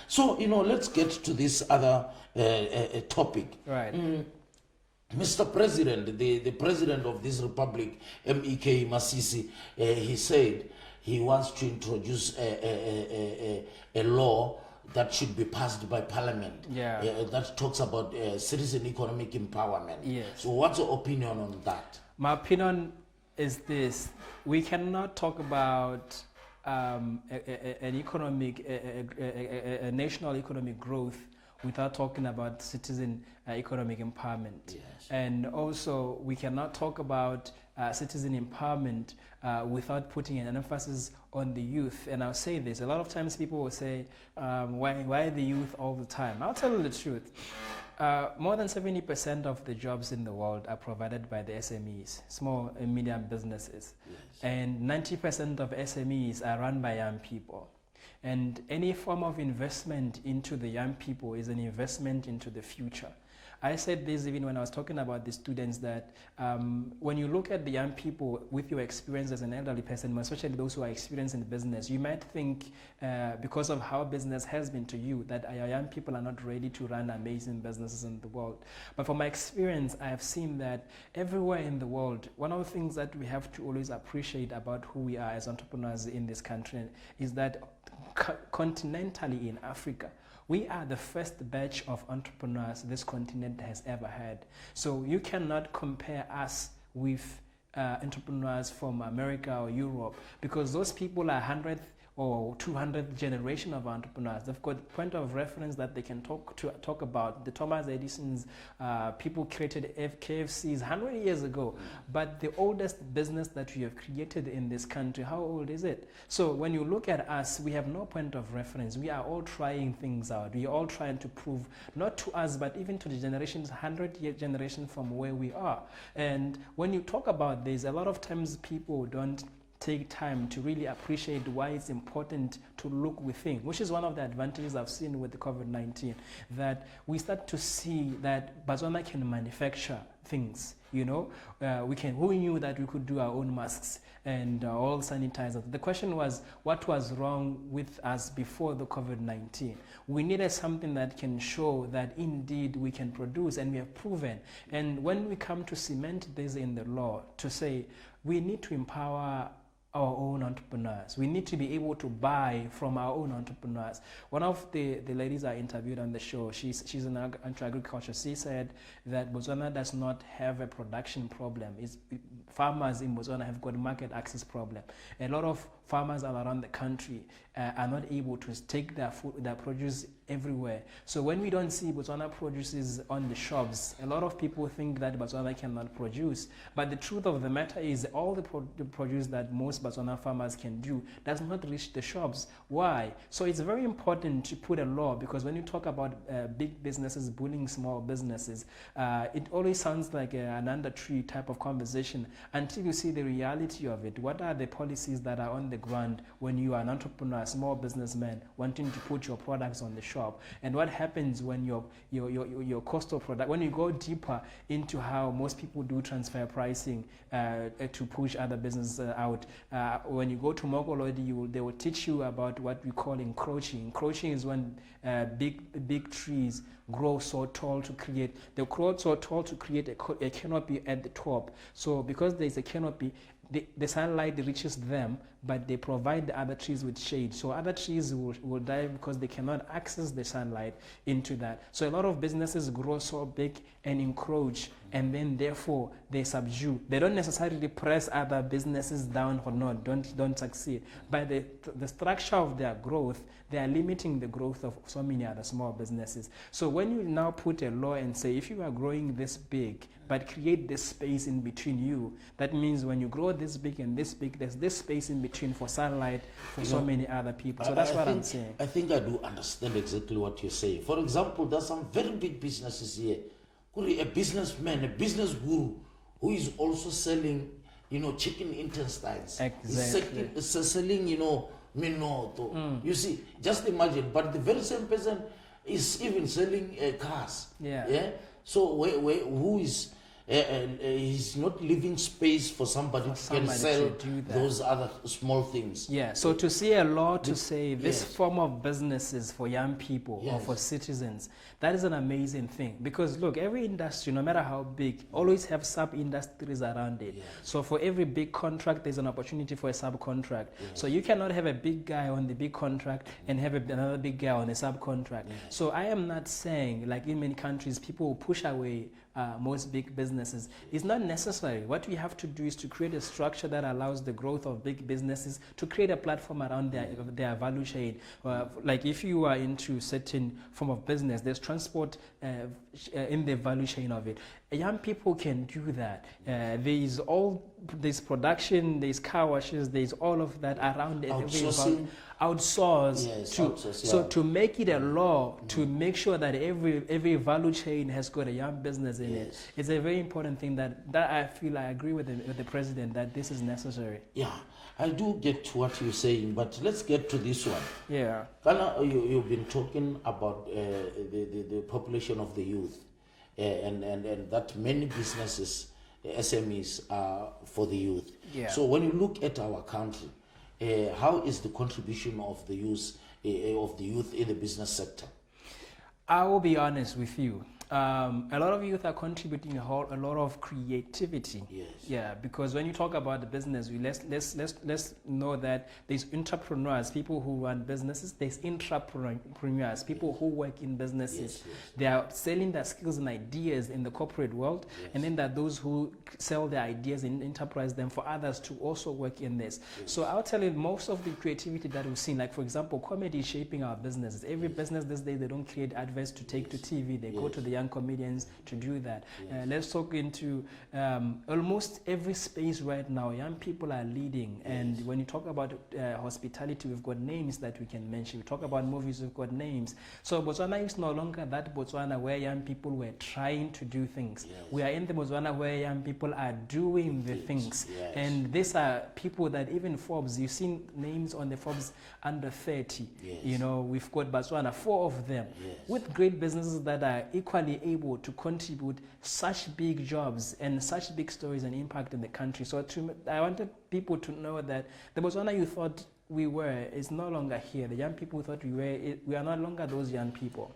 So, let's get to this other topic. Right. Mr. President, the president of this republic, MEK Masisi, he said he wants to introduce a law that should be passed by parliament. That talks about citizen economic empowerment. Yes. So what's your opinion on that? My opinion is this: we cannot talk about an economic, a national economic growth without talking about citizen economic empowerment. Yes. And also, we cannot talk about citizen empowerment without putting an emphasis on the youth. And I'll say this: a lot of times people will say, why the youth all the time? I'll tell you the truth. More than 70% of the jobs in the world are provided by the SMEs, small and medium businesses. Yes. And 90% of SMEs are run by young people. And any form of investment into the young people is an investment into the future. I said this even when I was talking about the students, that when you look at the young people with your experience as an elderly person, especially those who are experienced in business, you might think because of how business has been to you that our young people are not ready to run amazing businesses in the world. But from my experience, I have seen that everywhere in the world, one of the things that we have to always appreciate about who we are as entrepreneurs in this country is that continentally in Africa, we are the first batch of entrepreneurs this continent has ever had. So you cannot compare us with entrepreneurs from America or Europe, because those people are 100th or 200th generation of entrepreneurs. They've got a point of reference that they can talk about. The Thomas Edison's people created KFCs 100 years ago. But the oldest business that we have created in this country, how old is it? So when you look at us, we have no point of reference. We are all trying things out. We are all trying to prove, not to us, but even to the generations, 100-year generation from where we are. And when you talk about this, a lot of times people don't take time to really appreciate why it's important to look within, which is one of the advantages I've seen with the COVID-19, that we start to see that Botswana can manufacture things. Who knew that we could do our own masks and all sanitizers? The question was, what was wrong with us before the COVID-19? We needed something that can show that indeed we can produce, and we have proven. And when we come to cement this in the law, to say we need to empower our own entrepreneurs. We need to be able to buy from our own entrepreneurs. One of the ladies I interviewed on the show, she's in agriculture. She said that Botswana does not have a production problem. Farmers in Botswana have got market access problem. A lot of farmers all around the country are not able to take their food, their produce everywhere. So when we don't see Botswana produces on the shops, a lot of people think that Botswana cannot produce. But the truth of the matter is all the produce that most Botswana farmers can do does not reach the shops. Why? So it's very important to put a law, because when you talk about big businesses bullying small businesses, it always sounds like an under tree type of conversation until you see the reality of it. What are the policies that are on the ground when you are an entrepreneur, small businessman, wanting to put your products on the shop? And what happens when your cost of product, when you go deeper into how most people do transfer pricing to push other businesses out? When you go to Mogolodi, they will teach you about what we call encroaching. Encroaching is when big trees grow so tall to create, they grow so tall to create a canopy at the top. So because there is a canopy, the sunlight reaches them, but they provide the other trees with shade. So other trees will die because they cannot access the sunlight into that. So a lot of businesses grow so big and encroach, and then therefore they subdue. They don't necessarily press other businesses down or not, don't succeed. By the structure of their growth, they are limiting the growth of so many other small businesses. So when you now put a law and say, if you are growing this big, but create this space in between you, that means when you grow this big and this big, there's this space in between for sunlight for so many other people. So that's what I'm saying. I think I do understand exactly what you're saying. For example, there's some very big businesses here. Could be a businessman, a business guru, who is also selling, chicken intestines. Exactly. He's selling, minoto. You see, just imagine. But the very same person is even selling cars. Yeah. So who is he's not leaving space for somebody to can sell do that. those other small things. Yeah, so to see a law to say this yes. form of businesses for young people or Yes. for citizens, that is an amazing thing. Because look, every industry, no matter how big, always have sub-industries around it. Yes. So for every big contract, there's an opportunity for a subcontract. Yes. So you cannot have a big guy on the big contract and have another big guy on a subcontract. Yes. So I am not saying, like in many countries, people will push away most big businesses. It's not necessary. What we have to do is to create a structure that allows the growth of big businesses to create a platform around their value chain. Like if you are into certain form of business, there's transport in the value chain of it. Young people can do that. There's production, there's car washes, there's all of that around it. Outsource. Yes, So to make it a law, to make sure that every value chain has got a young business in it, it's a very important thing that I feel I agree with the president that this is necessary. Yeah, I do get what you're saying, but let's get to this one. Yeah. Kana, you've been talking about the population of the youth and that many businesses, SMEs, are for the youth. Yeah. So when you look at our country, how is the contribution of the youth in the business sector? I will be honest with you. A lot of youth are contributing a lot of creativity. Yes. Yeah, because when you talk about the business, let's know that there's entrepreneurs, people who run businesses. There's intrapreneurs, people who work in businesses. Yes. They are selling their skills and ideas in the corporate world, and then there are those who sell their ideas and enterprise them for others to also work in this. So I'll tell you, most of the creativity that we've seen, like for example, comedy is shaping our businesses. Every business these days, they don't create adverts to take to TV. They go to the young comedians to do that. Let's talk into almost every space right now. Young people are leading, and when you talk about hospitality, we've got names that we can mention. We talk about movies, we've got names. So Botswana is no longer that Botswana where young people were trying to do things. We are in the Botswana where young people are doing the things. And these are people that even Forbes, you've seen names on the Forbes under 30. You know, we've got Botswana, 4 of them, with great businesses that are equally able to contribute such big jobs and such big stories and impact in the country. So I wanted people to know that the Botswana you thought we were is no longer here. The young people who thought we were, we are no longer those young people.